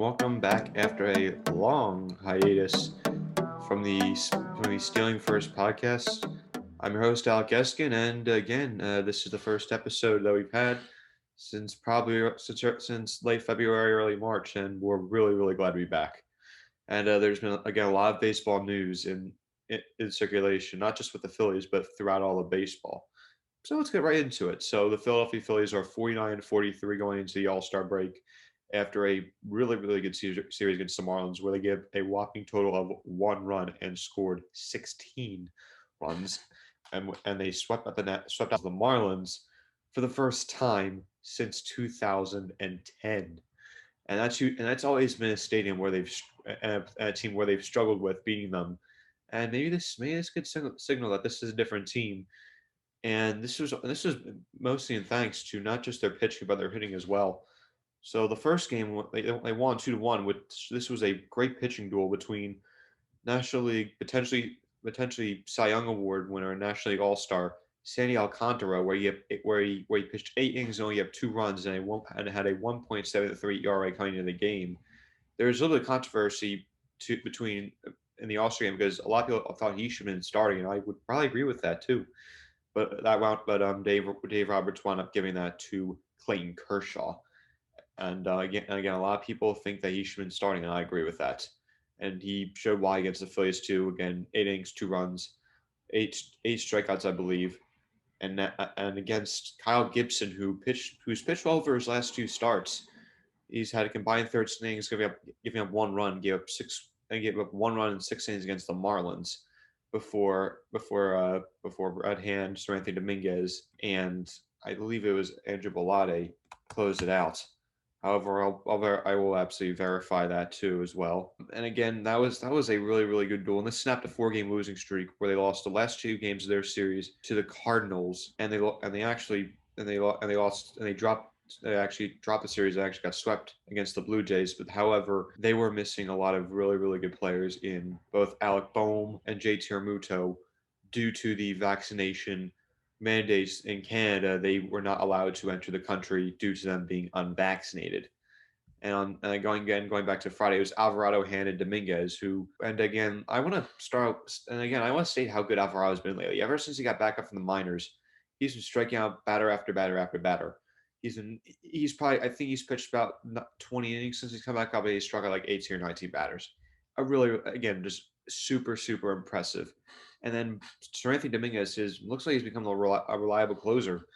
welcome back after a long hiatus from the Stealing First Podcast. I'm your host Alec Eskin, and again, this is the first episode that we've had since probably since late February, early March, and we're really glad to be back. And there's been again a lot of baseball news in circulation, not just with the Phillies, but throughout all of baseball. So let's get right into it. So the Philadelphia Phillies are 49-43 going into the All-Star break after a really good series against the Marlins, where they gave a whopping total of 1 run and scored 16 runs, and they swept out the Marlins for the first time since 2010. And that's always been a stadium where a team where they've struggled with beating them. And maybe this could signal that this is a different team, and this was mostly in thanks to not just their pitching but their hitting as well. So the first game they won 2-1. Which this was a great pitching duel between National League potentially Cy Young Award winner and National League All Star Sandy Alcantara, where he pitched 8 innings and only had 2 runs and had a 1.73 ERA coming into the game. There was a little bit of controversy between in the All Star game because a lot of people thought he should have been starting, and I would probably agree with that too. Dave Roberts wound up giving that to Clayton Kershaw, and again, a lot of people think that he should have been starting, and I agree with that. And he showed why against the Phillies too. Again, 8 innings, 2 runs, eight strikeouts, I believe, and against Kyle Gibson, who's pitched well over his last 2 starts. He's had a combined 13 innings, giving up 1 run, gave up 1 run in 6 innings against the Marlins before Brad Hand, Seranthony Dominguez, and I believe it was Andrew Belade closed it out. However, I will absolutely verify that too as well. And again, that was a really good duel. And this snapped a 4-game losing streak where they lost the last 2 games of their series to the Cardinals, and they actually dropped the series. They actually got swept against the Blue Jays. But however, they were missing a lot of really good players in both Alec Bohm and JT Realmuto due to the vaccination mandates in Canada. They were not allowed to enter the country due to them being unvaccinated. Going back to Friday, it was Alvarado, Hand, and Dominguez and again, I want to state how good Alvarado's been lately. Ever since he got back up from the minors, he's been striking out batter after batter after batter. I think he's pitched about 20 innings since he's come back up, and he's struck out like 18 or 19 batters. Again, just super impressive. And then Seranthony Dominguez looks like he's become a reliable closer.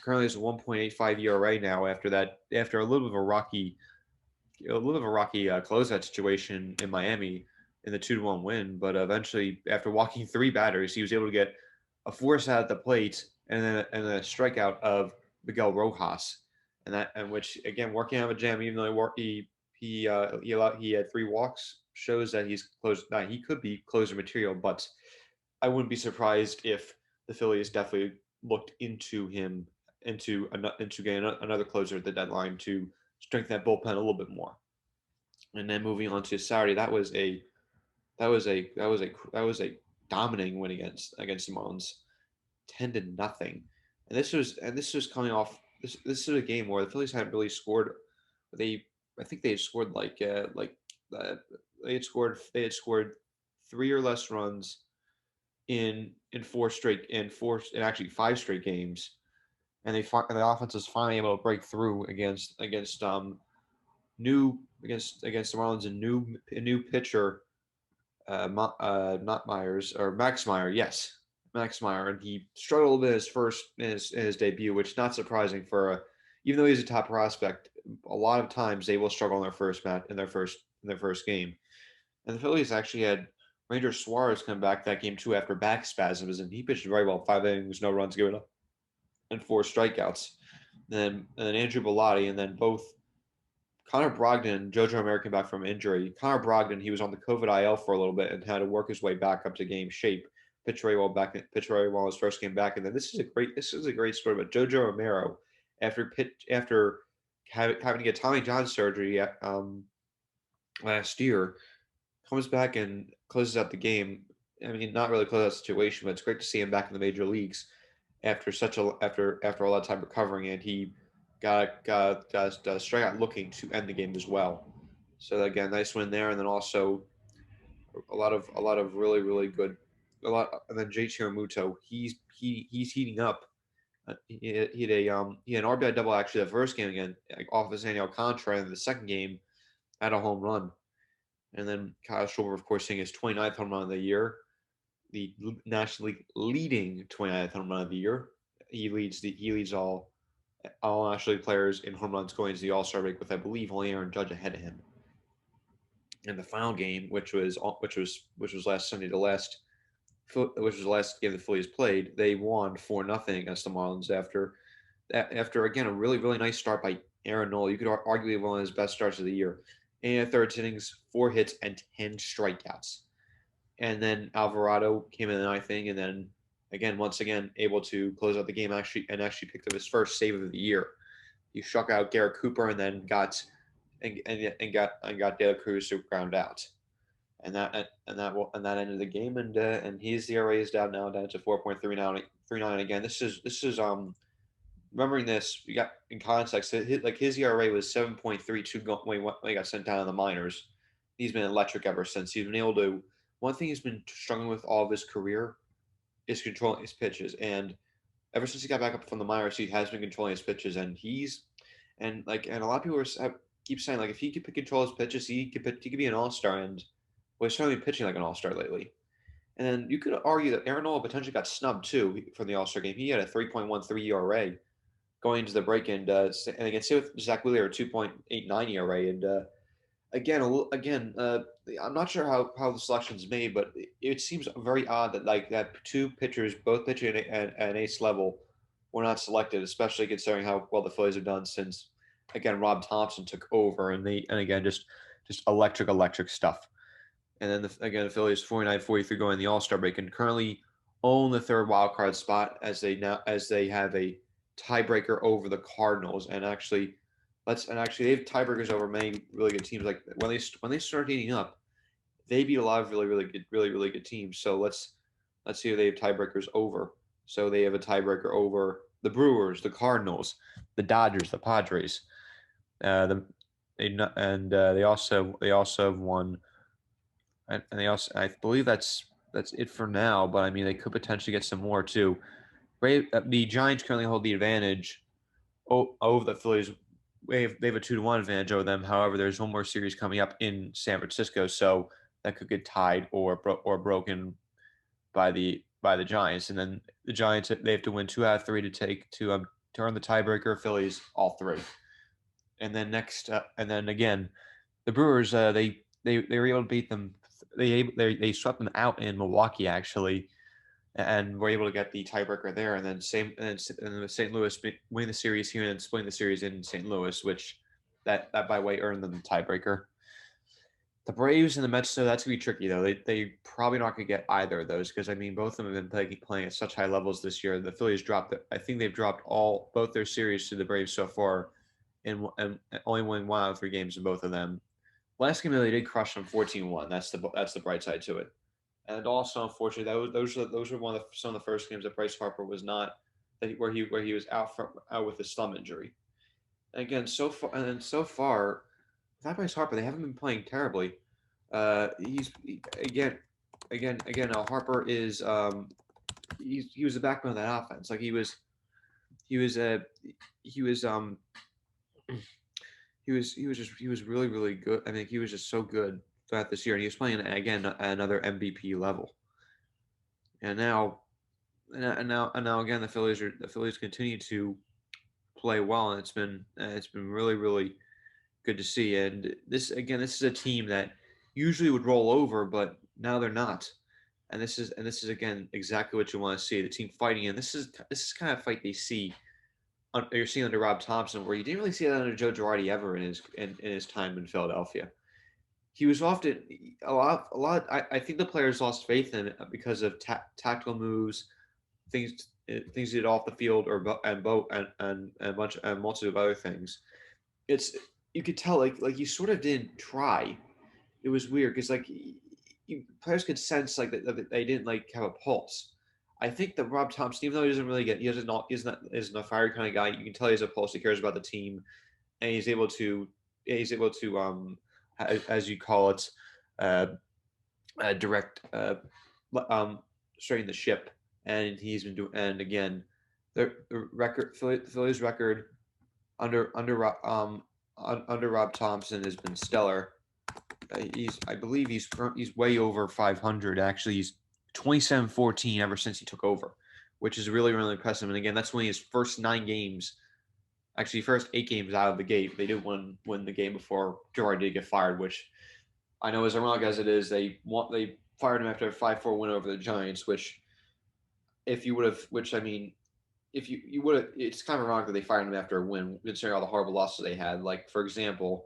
Currently, has a 1.85 ERA now after a little bit of a rocky closeout situation in Miami in the 2-1 win. But eventually, after walking 3 batters, he was able to get a force out at the plate and a strikeout of Miguel Rojas, and which again, working out of a jam, even though he had 3 walks, shows that he could be closer material. But I wouldn't be surprised if the Phillies definitely looked into getting another closer at the deadline to strengthen that bullpen a little bit more. And then moving on to Saturday, that was a dominating win against the Marlins, 10-0. And this was coming off. This is a game where the Phillies hadn't really scored. I think they had scored they had scored 3 or less runs in actually 5 straight games, and the offense was finally able to break through against the Marlins, a new pitcher, not Myers or Max Meyer, yes, Max Meyer, and he struggled a little bit in his debut, which is not surprising even though he's a top prospect. A lot of times they will struggle in their first game, and the Phillies actually had Ranger Suarez come back that game too after back spasms, and he pitched very well. 5 innings, no runs given up, and 4 strikeouts. And then Andrew Bellotti, and then both Connor Brogdon and JoJo Romero came back from injury. Connor Brogdon, he was on the COVID IL for a little bit and had to work his way back up to game shape. Pitched very well his first game back, and then this is a great story about JoJo Romero after having to get Tommy John surgery last year, comes back and closes out the game. I mean, not really close out the situation, but it's great to see him back in the major leagues after a lot of time recovering, and he got a strikeout looking to end the game as well. So again, nice win there, and then also a lot of really good a lot. And then Jay Chiramuto, he's heating up. He had an RBI double actually the first game again, like off of Sandy Alcantara, and the second game had a home run. And then Kyle Schwarber, of course, hitting his 29th home run of the year, the National League leading 29th home run of the year. He leads all National League players in home runs going into the All Star break, with I believe only Aaron Judge ahead of him. In the final game, which was last Sunday, which was the last game the Phillies played, they won 4-0 against the Marlins after again a really nice start by Aaron Nola. You could arguably one of his best starts of the year. In the third innings, 4 hits and 10 strikeouts. And then Alvarado came in the ninth inning, and then once again, able to close out the game actually picked up his first save of the year. He struck out Garrett Cooper and then got De La Cruz to ground out, and that ended the game. And his ERA is down to 4.39 again. This is remembering this, we got in context. His ERA was 7.32 when he got sent down in the minors. He's been electric ever since. He's been able to. One thing he's been struggling with all of his career is controlling his pitches, and ever since he got back up from the minors, he has been controlling his pitches, and a lot of people keep saying like if he could control his pitches, he could be an all-star, and well, he's certainly pitching like an all-star lately. And then you could argue that Aaron Nola potentially got snubbed too from the All-Star game. He had a 3.13 ERA going into the break, and again, same with Zach Wheeler, 2.89 ERA, and I'm not sure how the selection's made, but it seems very odd that two pitchers, both pitching at an ace level, were not selected, especially considering how well the Phillies have done since again Rob Thompson took over, and again just electric stuff. And then the Phillies 49-43 going in the All-Star break and currently own the third wild card spot as they have a tiebreaker over the Cardinals, and actually they have tiebreakers over many really good teams. Like when they start heating up, they beat a lot of really good teams. So let's see who they have tiebreakers over. So they have a tiebreaker over the Brewers, the Cardinals, the Dodgers, the Padres. They also have won, and they also, I believe that's it for now. But I mean, they could potentially get some more too. The Giants currently hold the advantage over the Phillies. They have a 2-1 advantage over them. However, there's one more series coming up in San Francisco, so that could get tied or broken by the Giants. And then the Giants, they have to win 2 out of 3 to turn the tiebreaker. Phillies all 3. And then and then again, the Brewers they were able to beat them. They swept them out in Milwaukee actually, and were able to get the tiebreaker there. And then St. Louis win the series here and splitting the series in St. Louis, which that by way earned them the tiebreaker. The Braves and the Mets, so that's gonna be tricky though. They probably not gonna get either of those because I mean both of them have been playing at such high levels this year. The Phillies I think they've dropped both their series to the Braves so far, and only winning 1 out of 3 games in both of them. Last game they did crush them 14-1. That's the bright side to it. And also, unfortunately, those were some of the first games that Bryce Harper was not where he was out with his thumb injury. And again, so far, without Bryce Harper, they haven't been playing terribly. Harper is he was the backbone of that offense. Like he was really good. I mean, he was just so good throughout this year, and he was playing again at another MVP level. And now again, the Phillies continue to play well, and it's been really good to see. And this is a team that usually would roll over, but now they're not. And this is again exactly what you want to see, the team fighting. And this is kind of fight they see. You're seeing under Rob Thompson, where you didn't really see that under Joe Girardi ever in his time in Philadelphia. He was often a lot. I think the players lost faith in it because of tactical moves, things he did off the field, and a multitude of other things. You could tell like you sort of didn't try. It was weird because players could sense that they didn't have a pulse. I think that Rob Thompson, even though isn't a fiery kind of guy, you can tell he has a pulse. He cares about the team, and he's able to as you call it, uh, direct um, straighten the ship, and he's been doing. And again, the record Phillies record under Rob Thompson has been stellar. I believe he's way over 500. Actually, he's 27-14 ever since he took over, which is really really impressive. And again, that's only his first 9 games. Actually, first 8 games out of the gate. They did win the game before Girard did get fired, which I know as ironic as it is, they fired him after a 5-4 win over the Giants, which if you would have, which I mean, if you would have, it's kind of ironic that they fired him after a win, considering all the horrible losses they had. Like for example,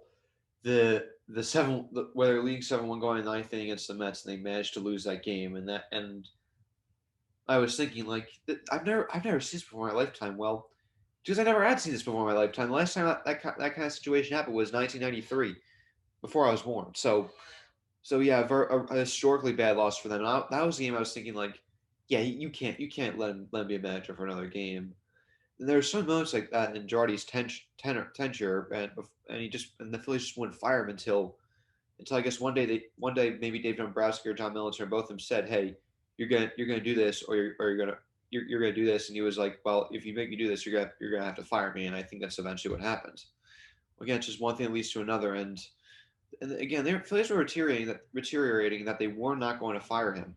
where they're leading 7-1 going in the ninth inning against the Mets, and they managed to lose that game, and I was thinking like I've never seen this before in my lifetime. Well, because I never had seen this before in my lifetime. The last time that kind of situation happened was 1993, before I was born. So yeah, a historically bad loss for them. And that was the game I was thinking like, yeah, you can't let him be a manager for another game. And there are some moments like that in Girardi's tenure, and the Phillies just wouldn't fire him until I guess one day maybe Dave Dombrowski or John Milner, both of them said, hey, you're gonna do this, or you're gonna do this, and he was like, well, if you make me do this, you're gonna have to fire me, and I think that's eventually what happened. Again, it's just one thing leads to another, and again, their Phillies were deteriorating that they were not going to fire him.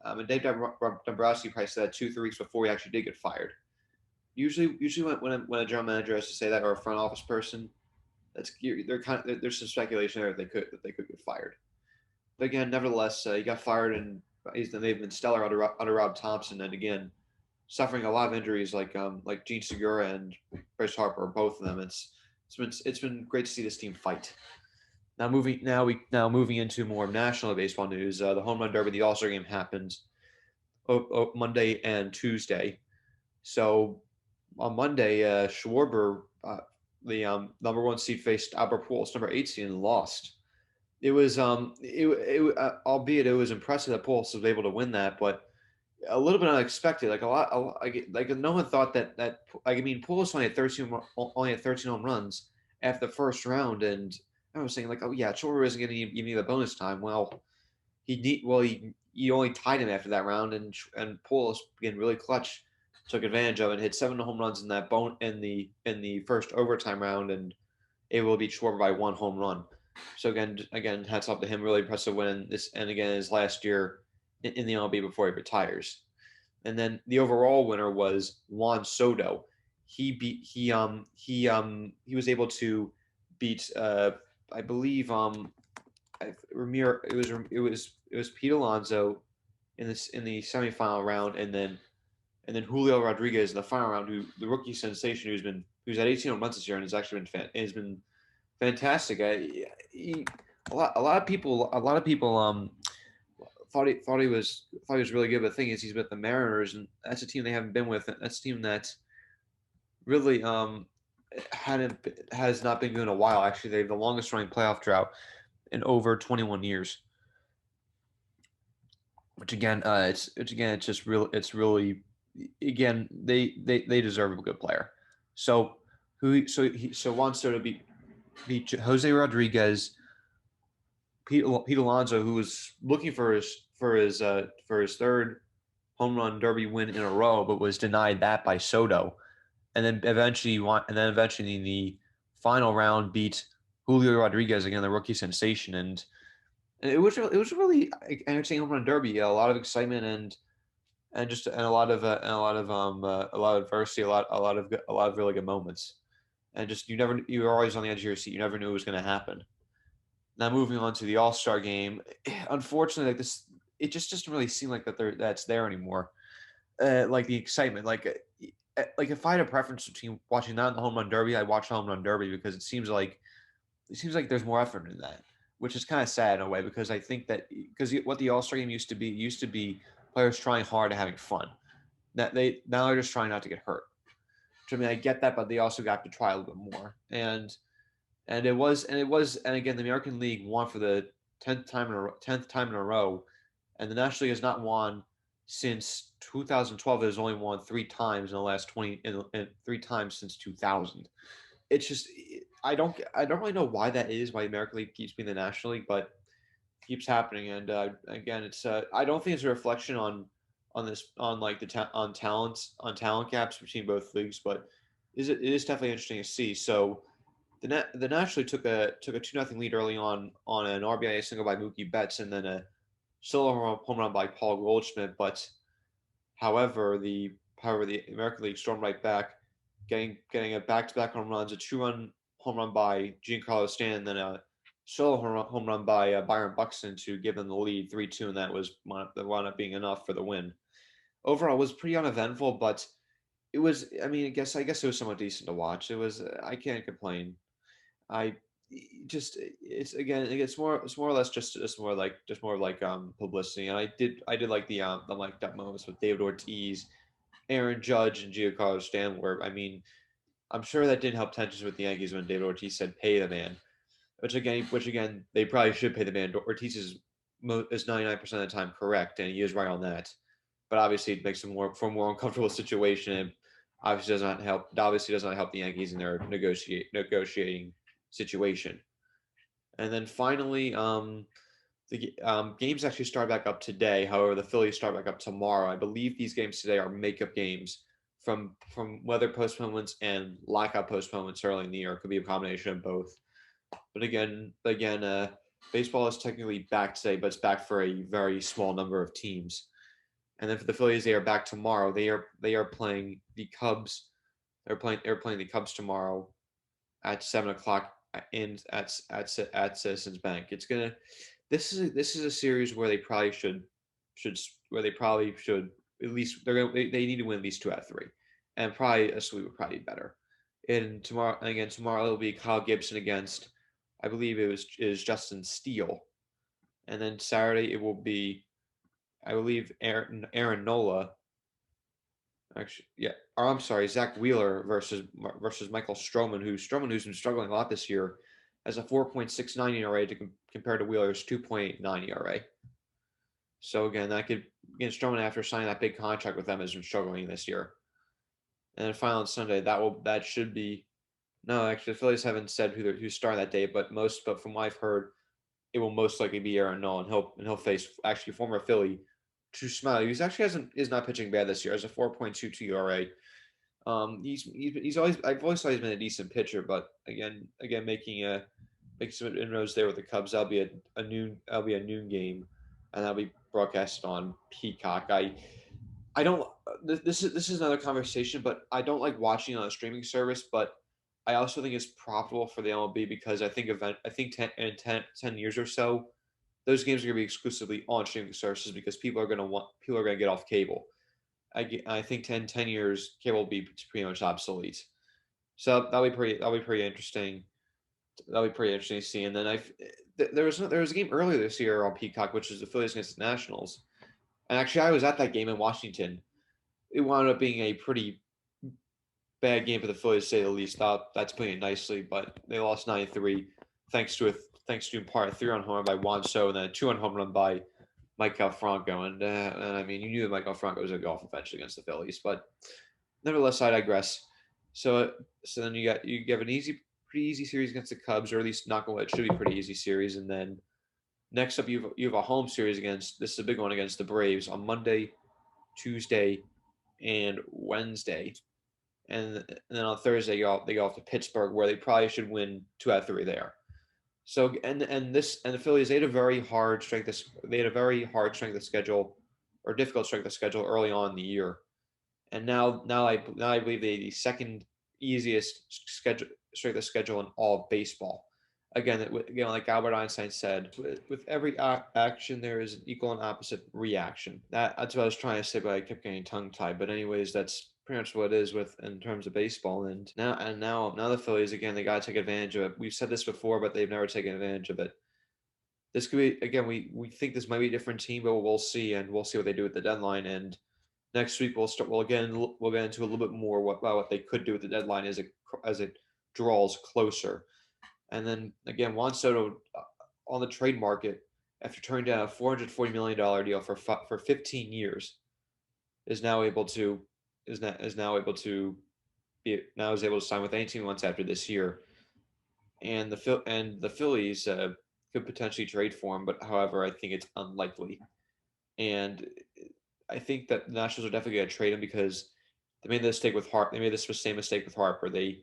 And Dave Dombrowski probably said that 2 3 weeks before he actually did get fired. Usually when a general manager has to say that, or a front office person, there's some speculation there that they could get fired. But again, nevertheless, he got fired, and they've been stellar under Rob Thompson, and again, suffering a lot of injuries like Gene Segura and Bryce Harper, both of them. It's been great to see this team fight. Now moving into more national baseball news. The home run derby, the All Star game happened Monday and Tuesday. So on Monday, Schwarber, the number one seed, faced Albert Pujols, number 8 seed, and lost. It was albeit it was impressive that Pujols was able to win that, but a little bit unexpected. Like no one thought that I mean Pujols only had 13 home runs after the first round, and I was saying like, oh yeah, Schwarber isn't going to give me the bonus time. Well, he only tied him after that round, and Pujols began really clutch, took advantage of it, hit 7 home runs in the first overtime round, and able to beat Schwarber by 1 home run. So again, hats off to him. Really impressive win this, and again his last year in the MLB before he retires. And then the overall winner was Juan Soto. He was able to beat I believe Ramiro. It was Pete Alonso in the semifinal round, and then Julio Rodriguez in the final round, who the rookie sensation who's had 18 home runs this year and has been fantastic. A lot of people thought he was really good, but the thing is he's with the Mariners, and that's a team they haven't been with. That's a team that really hadn't has not been good in a while. Actually, they have the longest running playoff drought in over 21 years. Which again, it's just real. It's really again they deserve a good player. So so Juan Soto beat Jose Rodriguez, Pete Alonso, who was looking for his third home run derby win in a row, but was denied that by Soto, and then eventually in the final round beat Julio Rodriguez, again the rookie sensation, and it was really entertaining home run derby. A lot of excitement and a lot of adversity, a lot of really good moments, and just you were always on the edge of your seat. You never knew it was going to happen. Now moving on to the All Star game, unfortunately, like this, it just doesn't really seem like that's there anymore. Like the excitement, like if I had a preference between watching that and the home run derby, I'd watch the home run derby because it seems like there's more effort in that, which is kind of sad in a way because I think that because what the All Star game used to be players trying hard and having fun. That they now they're just trying not to get hurt. Which, I mean, I get that, but they also got to try a little bit more. And again, the American League won for the tenth time in a row, and the National League has not won since 2012. It has only won 3 times in the last 20, and 3 times since 2000. It's just I don't really know why that is. Why the American League keeps being the National League, but keeps happening. And again, it's I don't think it's a reflection on this on like on talent gaps between both leagues, but it is definitely interesting to see. So the National League took a 2-0 lead early on an RBI single by Mookie Betts and then a solo home run by Paul Goldschmidt. But however the American League stormed right back, getting a back-to-back home runs, a 2-run home run by Giancarlo Stanton, then a solo home run by Byron Buxton to give them the lead 3-2, and that wound up being enough for the win. Overall, it was pretty uneventful, but it was. I mean, I guess it was somewhat decent to watch. It was. I can't complain. I just it's more or less just more like publicity, and I did like the like that moments with David Ortiz, Aaron Judge, and Giancarlo Stanton. Where I mean, I'm sure that didn't help tensions with the Yankees when David Ortiz said pay the man, which again they probably should pay the man. Ortiz is 99% of the time correct, and he is right on that. But obviously, it makes him for a more uncomfortable situation, and obviously does not help the Yankees in their negotiating situation. And then finally, the games actually start back up today. However, the Phillies start back up tomorrow. I believe these games today are makeup games from weather postponements and lockout postponements early in the year. It could be a combination of both. But again, baseball is technically back today, but it's back for a very small number of teams. And then for the Phillies, they are back tomorrow. They are playing the Cubs. They're playing the Cubs tomorrow at 7 o'clock at Citizens Bank. It's gonna. This is a series where should where they probably should at least they need to win at least 2 out of 3, and probably a sweep would probably be better. And tomorrow it'll be Kyle Gibson against, I believe is Justin Steele, and then Saturday it will be, I believe, Aaron Nola. Actually, yeah. Or I'm sorry, Zach Wheeler versus Michael Stroman, who's been struggling a lot this year, has a 4.69 ERA compared to Wheeler's 2.89 ERA. So again, Stroman, after signing that big contract with them, has been struggling this year. And then finally on Sunday, that should be, no, actually the Phillies haven't said who's starting that day, but from what I've heard, it will most likely be Aaron Nola, and he'll face actually former Philly Drew Smiley, who's actually hasn't is not pitching bad this year, has a 4.22 ERA. He's always I've always thought he's been a decent pitcher, but again making some inroads there with the Cubs. That'll be a noon game, and that'll be broadcasted on Peacock. I don't this is another conversation, but I don't like watching on a streaming service, but I also think it's profitable for the MLB because I think 10 years or so, those games are going to be exclusively on streaming services because people are going to get off cable. I think 10 years cable will be pretty much obsolete. So that'll be pretty interesting. That'll be pretty interesting to see. And then there was a game earlier this year on Peacock, which is the Phillies against the Nationals. And actually, I was at that game in Washington. It wound up being a pretty bad game for the Phillies, to say the least. That's putting it nicely, but they lost 9-3 thanks to in part a 3-run home run by Juan Soto and then a 2-run home run by Mike Franco. And I mean, you knew that Mike Franco was going to go off eventually against the Phillies, but nevertheless, I digress. So then you have pretty easy series against the Cubs, or at least not going. It should be a pretty easy series, and then next up you have a home series against. This is a big one against the Braves on Monday, Tuesday, and Wednesday, and then on Thursday they go off to Pittsburgh, where they probably should win 2 out of 3 there. So and the Phillies, they had a very hard strength of schedule, or difficult strength of schedule early on in the year, and now I believe they the second easiest strength of schedule in all of baseball. Again, like Albert Einstein said, with every action there is an equal and opposite reaction. That's what I was trying to say, but I kept getting tongue tied. But anyways, that's pretty much what it is in terms of baseball. And now the Phillies, again, they got to take advantage of it. We've said this before, but they've never taken advantage of it. This could be, again, we think this might be a different team, but we'll see, and we'll see what they do at the deadline. And next week we'll get into a little bit more about what they could do at the deadline as it draws closer. And then again, Juan Soto on the trade market, after turning down a $440 million deal for 15 years, is able to sign with any team he wants after this year. and the Phillies could potentially trade for him, but however, I think it's unlikely. And I think that the Nationals are definitely going to trade him because they made the mistake with Harper. They made this same mistake with Harper. They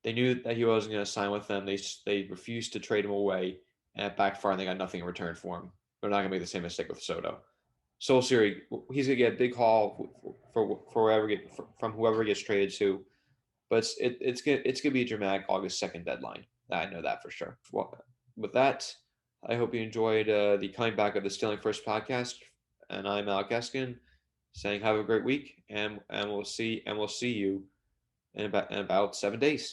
knew that he wasn't going to sign with them. They refused to trade him away, and it backfired. And they got nothing in return for him. They're not going to make the same mistake with Soto. So Siri, he's going to get a big haul for from whoever gets traded to. But it's gonna be a dramatic August 2nd deadline. I know that for sure. Well, with that, I hope you enjoyed the coming back of the Stealing First podcast, and I'm Alec Eskin, saying have a great week, and we'll see you in about 7 days.